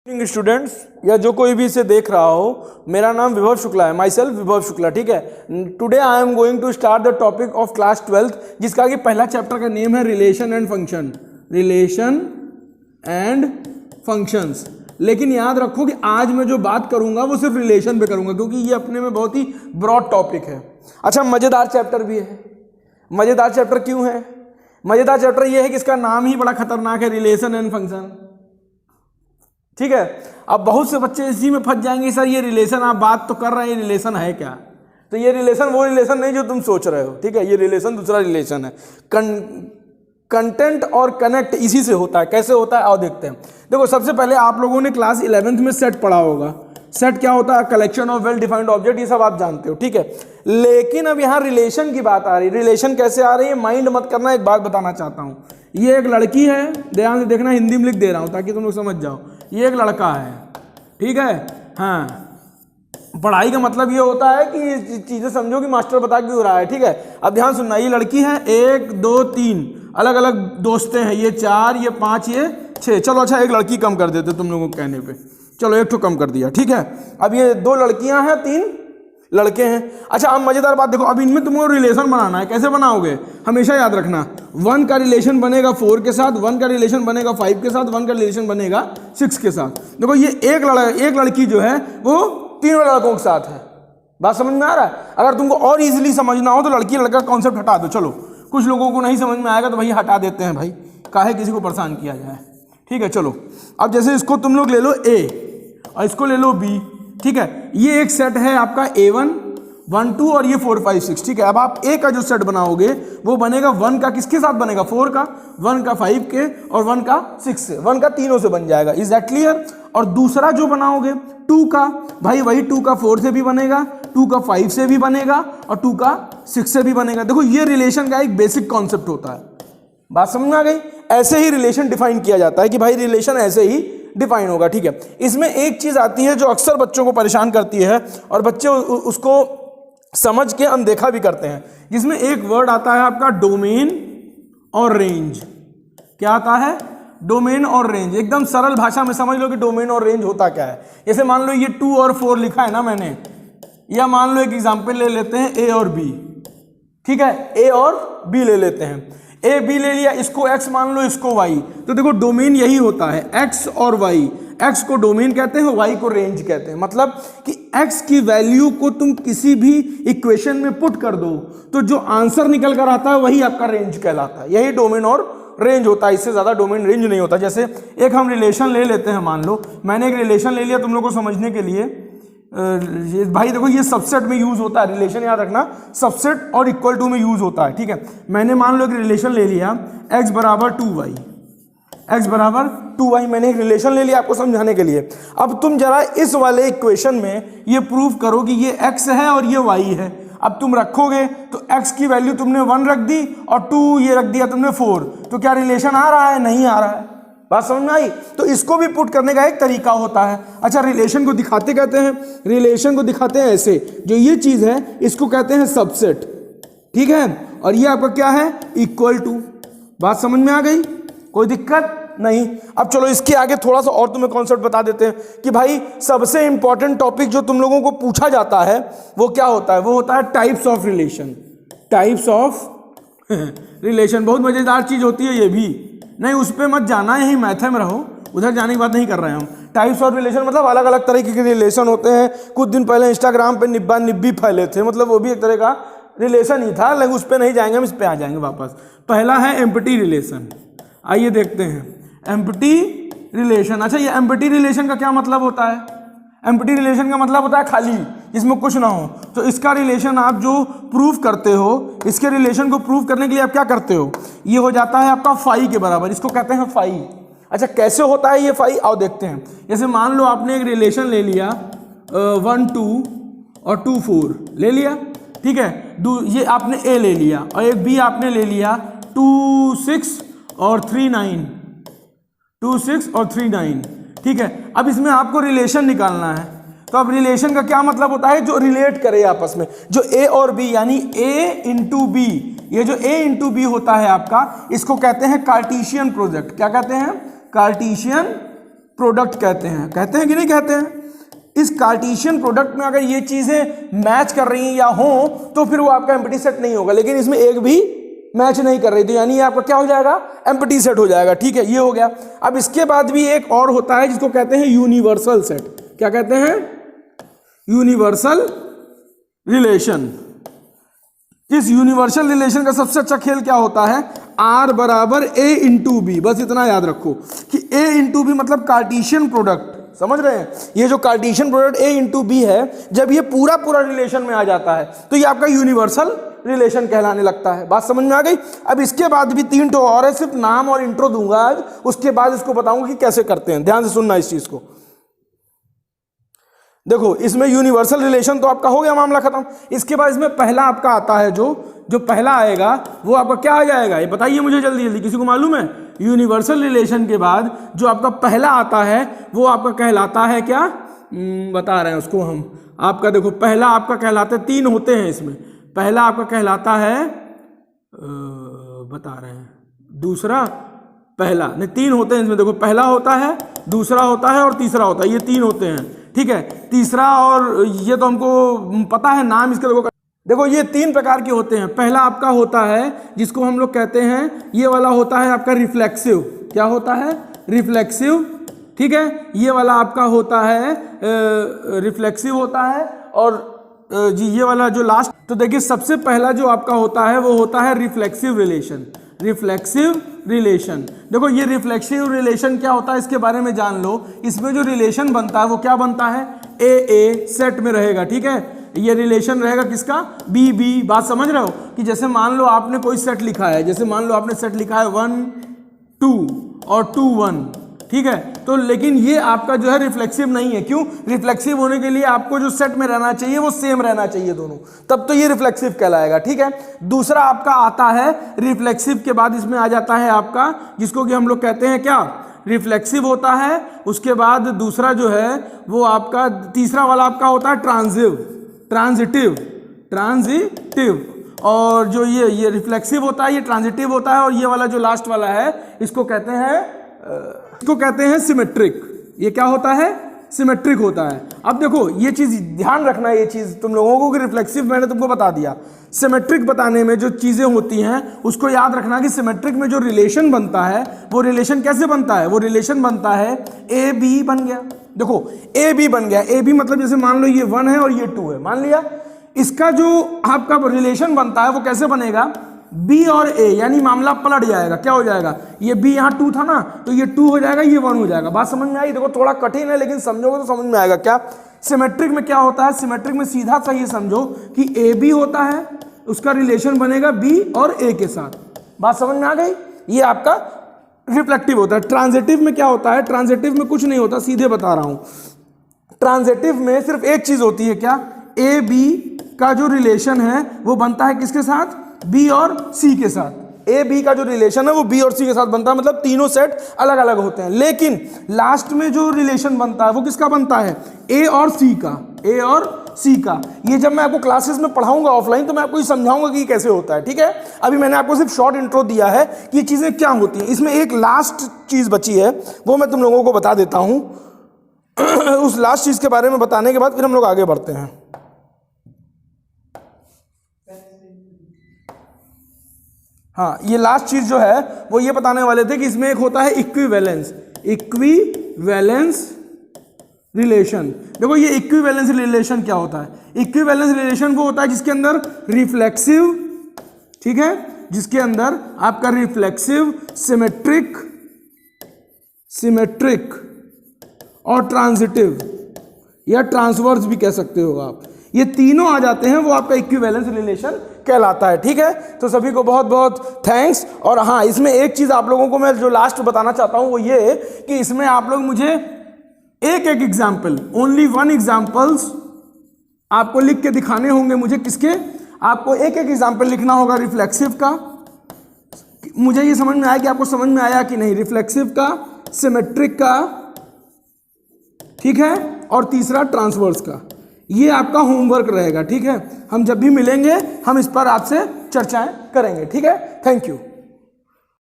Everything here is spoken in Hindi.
स्टूडेंट्स या जो कोई भी इसे देख रहा हो, मेरा नाम विभव शुक्ला है, माई सेल्फ विभव शुक्ला। ठीक है, today I am going to start the topic of class 12th, जिसका कि पहला चैप्टर का नेम है relation and function. Relation and functions. लेकिन याद रखो कि आज मैं जो बात करूंगा वो सिर्फ रिलेशन पे करूंगा, क्योंकि ये अपने में बहुत ही ब्रॉड टॉपिक है। अच्छा, मजेदार चैप्टर भी है। मजेदार चैप्टर क्यों है? मजेदार चैप्टर ये है कि इसका नाम ही बड़ा खतरनाक है, रिलेशन एंड फंक्शन। ठीक है, अब बहुत से बच्चे इसी में फंस जाएंगे, सर ये रिलेशन आप बात तो कर रहे हैं, ये रिलेशन है क्या? तो ये रिलेशन वो रिलेशन नहीं जो तुम सोच रहे हो। ठीक है, ये रिलेशन दूसरा रिलेशन है। कंटेंट और कनेक्ट इसी से होता है। कैसे होता है आओ देखते हैं। देखो, सबसे पहले आप लोगों ने क्लास 11th में सेट पढ़ा होगा। सेट क्या होता है? Collection of well defined object, ये सब आप जानते हो। ठीक है, लेकिन अब यहाँ रिलेशन की बात आ रही है। रिलेशन कैसे आ रही है माइंड मत करना, एक बात बताना चाहता हूँ। ये एक लड़की है, ध्यान से देखना, हिंदी में लिख दे रहा हूँ ताकि तुम लोग समझ जाओ। ये एक लड़का है, ठीक है। हाँ, पढ़ाई का मतलब ये होता है कि चीजें समझो कि मास्टर बता क्यों रहा है। ठीक है, अब ध्यान सुनना। ये लड़की है, 1 2 3 अलग अलग दोस्तें हैं। ये 4, ये 5, ये 6। चलो अच्छा, एक लड़की कम कर देते तुम लोगों को कहने पे। चलो एक तो कम कर दिया। ठीक है, अब ये 2 लड़कियां हैं, 3 लड़के हैं। अच्छा, अब मजेदार बात देखो, अब इनमें तुमको रिलेशन बनाना है। कैसे बनाओगे? हमेशा याद रखना, 1 का रिलेशन बनेगा 4 के साथ, 1 का रिलेशन बनेगा 5 के साथ, 1 का रिलेशन बनेगा 6 के साथ। देखो, ये एक लड़की जो है वो 3 लड़कों के साथ है। बात समझ में आ रहा है? अगर तुमको और इजीली समझना हो तो लड़की लड़का कॉन्सेप्ट हटा दो। चलो, कुछ लोगों को नहीं समझ में आएगा तो भाई हटा देते हैं, भाई काहे किसी को परेशान किया जाए। ठीक है, चलो अब जैसे इसको तुम लोग ले लो A और इसको ले लो B। ठीक है, ये एक सेट है आपका A1 1 2 और ये 4 5 6। ठीक है, अब आप A का जो सेट बनाओगे वो बनेगा 1 का किसके साथ बनेगा? 4 का, 1 का 5 के और 1 का 6 से, 1 का तीनों से बन जाएगा। Is that clear? और दूसरा जो बनाओगे 2 का, भाई वही 2 का 4 से भी बनेगा, 2 का 5 से भी बनेगा और 2 का 6 से भी बनेगा। देखो, ये रिलेशन का एक बेसिक कॉन्सेप्ट होता है। बात समझ में आ गई? ऐसे ही रिलेशन डिफाइन किया जाता है कि भाई रिलेशन ऐसे ही डिफाइन होगा। ठीक है, इसमें एक चीज आती है जो अक्सर बच्चों को परेशान करती है और बच्चे उसको समझ के अनदेखा भी करते हैं। जिसमें एक वर्ड आता है आपका डोमेन और रेंज। क्या आता है? डोमेन और रेंज। एकदम सरल भाषा में समझ लो कि डोमेन और रेंज होता क्या है। जैसे मान लो ये 2 और 4 लिखा है ना मैंने, या मान लो एक एग्जांपल ले लेते हैं A और B। ठीक है, A और B ले लेते हैं। A B ले लिया, इसको X मान लो, इसको Y। तो देखो, डोमेन यही होता है, X और Y। X को डोमेन कहते हैं, Y को रेंज कहते हैं। मतलब कि X की वैल्यू को तुम किसी भी इक्वेशन में पुट कर दो तो जो आंसर निकल कर आता है वही आपका रेंज कहलाता है। यही डोमेन और रेंज होता है, इससे ज्यादा डोमेन रेंज नहीं होता। जैसे एक हम रिलेशन ले लेते हैं, मान लो मैंने एक रिलेशन ले लिया तुम लोग को समझने के लिए। भाई देखो, ये सबसेट में यूज होता है रिलेशन, याद रखना, सबसेट और इक्वल टू में यूज होता है। ठीक है, मैंने मान लो एक रिलेशन ले लिया, x बराबर 2y, x बराबर 2y। मैंने एक रिलेशन ले लिया आपको समझाने के लिए। अब तुम जरा इस वाले इक्वेशन में ये प्रूव करो कि ये x है और ये y है। अब तुम रखोगे तो x की वैल्यू तुमने 1 रख दी और 2 ये रख दिया तुमने 4। तो क्या रिलेशन आ रहा है? नहीं आ रहा है। बात समझ में आई? तो इसको भी पुट करने का एक तरीका होता है। अच्छा, रिलेशन को दिखाते कहते हैं, रिलेशन को दिखाते हैं ऐसे, जो ये चीज है इसको कहते हैं सबसेट। ठीक है, और ये आपका क्या है? Equal to. बात समझ में आ गई? कोई दिक्कत नहीं। अब चलो इसके आगे थोड़ा सा और तुम्हें कॉन्सेप्ट बता देते हैं कि भाई सबसे इंपॉर्टेंट टॉपिक जो तुम लोगों को पूछा जाता है वो क्या होता है? वो होता है types of relation. Types of relation बहुत मजेदार चीज होती है ये भी। नहीं, उस पर मत जाना, यही मैथ में रहो, उधर जाने की बात नहीं कर रहे हैं हम। टाइप्स ऑफ रिलेशन मतलब अलग अलग तरीके के रिलेशन होते हैं। कुछ दिन पहले इंस्टाग्राम पे निब्बा निब्बी फैले थे, मतलब वो भी एक तरह का रिलेशन ही था, लेकिन उस पर नहीं जाएंगे, हम इस पे आ जाएंगे वापस। पहला है एम्प्टी रिलेशन। आइए देखते हैं एम्प्टी रिलेशन। अच्छा, ये एम्प्टी रिलेशन का क्या मतलब होता है? एम्प्टी रिलेशन का मतलब होता है खाली, जिसमें कुछ ना हो। तो इसका रिलेशन आप जो प्रूव करते हो, इसके रिलेशन को प्रूव करने के लिए आप क्या करते हो? ये हो जाता है आपका फाई के बराबर, इसको कहते हैं फाई। अच्छा, कैसे होता है ये फाई? आओ देखते हैं। जैसे मान लो आपने एक रिलेशन ले लिया 1 2 और 2 4 ले लिया। ठीक है, ये आपने A ले लिया और एक B आपने ले लिया 2 6 और 3 9, 2 6 और 3 9। ठीक है, अब इसमें आपको रिलेशन निकालना है। तो अब रिलेशन का क्या मतलब होता है? जो रिलेट करे आपस में, जो A और B यानी A इंटू B, ये जो A इंटू B होता है आपका, इसको कहते हैं कार्टेशियन प्रोडक्ट। क्या कहते हैं? कार्टेशियन प्रोडक्ट कहते हैं कि नहीं कहते हैं? इस कार्टेशियन प्रोडक्ट में अगर ये चीजें मैच कर रही हैं या हो तो फिर वो आपका एम्प्टी सेट नहीं होगा, लेकिन इसमें एक भी मैच नहीं कर रही, तो यानी ये आपका क्या हो जाएगा? एम्प्टी सेट हो जाएगा। ठीक है, ये हो गया। अब इसके बाद भी एक और होता है जिसको कहते हैं यूनिवर्सल सेट। क्या कहते हैं? Universal relation. इस यूनिवर्सल रिलेशन का सबसे अच्छा खेल क्या होता है? R बराबर A इंटू बी। बस इतना याद रखो कि A इंटू बी मतलब कार्टेशियन प्रोडक्ट, समझ रहे हैं? ये जो Cartesian product A into b है, जब ये पूरा रिलेशन में आ जाता है तो ये आपका यूनिवर्सल रिलेशन कहलाने लगता है। बात समझ में आ गई? अब इसके बाद भी 3 ठो और है, सिर्फ नाम और इंट्रो दूंगा आज, उसके बाद इसको बताऊंगा कि कैसे करते हैं। ध्यान से सुनना इस चीज को। देखो, इसमें यूनिवर्सल रिलेशन तो आपका हो गया, मामला खत्म। इसके बाद इसमें पहला आपका आता है, जो पहला आएगा वो आपका क्या आ जाएगा? ये बताइए मुझे जल्दी जल्दी, किसी को मालूम है? यूनिवर्सल रिलेशन के बाद जो आपका पहला आता है वो आपका कहलाता है क्या? बता रहे हैं उसको हम। आपका देखो, पहला आपका कहलाता है, 3 होते हैं इसमें। पहला आपका कहलाता है बता रहे हैं, दूसरा, पहला नहीं, 3 होते हैं इसमें। देखो, पहला होता है, दूसरा होता है और तीसरा होता है। ये 3 होते हैं। ठीक है, तीसरा और ये तो हमको पता है नाम इसके। देखो ये 3 प्रकार के होते हैं। पहला आपका होता है जिसको हम लोग कहते हैं, ये वाला होता है आपका रिफ्लेक्सिव। क्या होता है? रिफ्लेक्सिव। ठीक है, ये वाला आपका होता है रिफ्लेक्सिव होता है। और जी ये वाला जो लास्ट, तो देखिए सबसे पहला जो आपका होता है वो होता है रिफ्लेक्सिव रिलेशन। रिफ्लेक्सिव रिलेशन, देखो ये रिफ्लेक्सिव रिलेशन क्या होता है इसके बारे में जान लो। इसमें जो रिलेशन बनता है वो क्या बनता है? ए सेट में रहेगा। ठीक है, ये रिलेशन रहेगा किसका? बी। बात समझ रहे हो? कि जैसे मान लो आपने कोई सेट लिखा है, जैसे मान लो आपने सेट लिखा है 1 2 और 2 1। ठीक है, तो लेकिन ये आपका जो है रिफ्लेक्सिव नहीं है। क्यों? रिफ्लेक्सिव होने के लिए आपको जो सेट में रहना चाहिए वो सेम रहना चाहिए दोनों, तब तो ये रिफ्लेक्सिव कहलाएगा। ठीक है, दूसरा आपका आता है रिफ्लेक्सिव के बाद इसमें आ जाता है आपका, जिसको कि हम लोग कहते हैं क्या? रिफ्लेक्सिव होता है। उसके बाद दूसरा जो है वो आपका, तीसरा वाला आपका होता है ट्रांजिटिव। और जो ये रिफ्लेक्सिव होता है, ये ट्रांजिटिव होता है। और ये वाला जो लास्ट वाला है इसको कहते हैं सिमेट्रिक। ये क्या होता है? सिमेट्रिक होता है। अब देखो ये चीज ध्यान रखना, ये चीज तुम लोगों को कि रिफ्लेक्सिव मैंने तुमको बता दिया। सिमेट्रिक बताने में जो चीजें होती हैं उसको याद रखना कि सिमेट्रिक में जो रिलेशन बनता है वो रिलेशन कैसे बनता है? वो रिलेशन बनता है ए बी बन गया। देखो ए बी बन गया। ए बी मतलब जैसे मान लो ये 1 है और ये 2 है, मान लिया। इसका जो आपका रिलेशन बनता है वो कैसे बनेगा? बी और ए, यानी मामला पलट जाएगा। क्या हो जाएगा? ये बी यहाँ 2 था ना, तो ये 2 हो जाएगा, ये 1 हो जाएगा। बात समझ में आई? देखो थोड़ा कठिन है लेकिन समझोगे तो समझ में आएगा। क्या सिमेट्रिक में क्या होता है? सिमेट्रिक में सीधा सा ये समझो कि ए बी होता है, उसका रिलेशन बनेगा बी और ए के साथ। बात समझ में आ गई? ये आपका रिफ्लेक्टिव होता है। ट्रांजिटिव में क्या होता है? ट्रांजिटिव में कुछ नहीं होता, सीधे बता रहा हूं। ट्रांजिटिव में सिर्फ एक चीज होती है, क्या? ए बी का जो रिलेशन है वो बनता है किसके साथ? बी और सी के साथ। ए बी का जो रिलेशन है वो बी और सी के साथ बनता है, मतलब तीनों सेट अलग अलग होते हैं। लेकिन लास्ट में जो रिलेशन बनता है वो किसका बनता है? ए और सी का। ए और सी का। ये जब मैं आपको क्लासेस में पढ़ाऊंगा ऑफलाइन तो मैं आपको ये समझाऊंगा कि कैसे होता है। ठीक है, अभी मैंने आपको सिर्फ शॉर्ट इंट्रो दिया है कि ये चीजें क्या होती हैं। इसमें एक लास्ट चीज बची है, वो मैं तुम लोगों को बता देता हूं। उस लास्ट चीज के बारे में बताने के बाद फिर हम लोग आगे बढ़ते हैं। हाँ, ये लास्ट चीज जो है वो ये बताने वाले थे कि इसमें एक होता है इक्विवेलेंस रिलेशन। देखो ये इक्विवेलेंस रिलेशन क्या होता है? इक्विवेलेंस रिलेशन वो होता है जिसके अंदर रिफ्लेक्सिव, ठीक है, जिसके अंदर आपका रिफ्लेक्सिव, सिमेट्रिक और ट्रांजिटिव या ट्रांसवर्स भी कह सकते हो आप, ये तीनों आ जाते हैं, वो आपका इक्विवेलेंस रिलेशन कहलाता है। ठीक है, तो सभी को बहुत बहुत थैंक्स। और हाँ, इसमें एक चीज आप लोगों को मैं जो लास्ट बताना चाहता हूं वो ये कि इसमें आप लोग मुझे एक एग्जाम्पल, ओनली 1 एग्जाम्पल्स आपको लिख के दिखाने होंगे मुझे। किसके? आपको एक एग्जाम्पल लिखना होगा रिफ्लेक्सिव का। मुझे ये समझ में आया कि आपको समझ में आया कि नहीं? रिफ्लेक्सिव का, सिमेट्रिक का, ठीक है, और तीसरा ट्रांसवर्स का। ये आपका होमवर्क रहेगा। ठीक है, हम जब भी मिलेंगे हम इस पर आपसे चर्चाएं करेंगे। ठीक है, थैंक यू।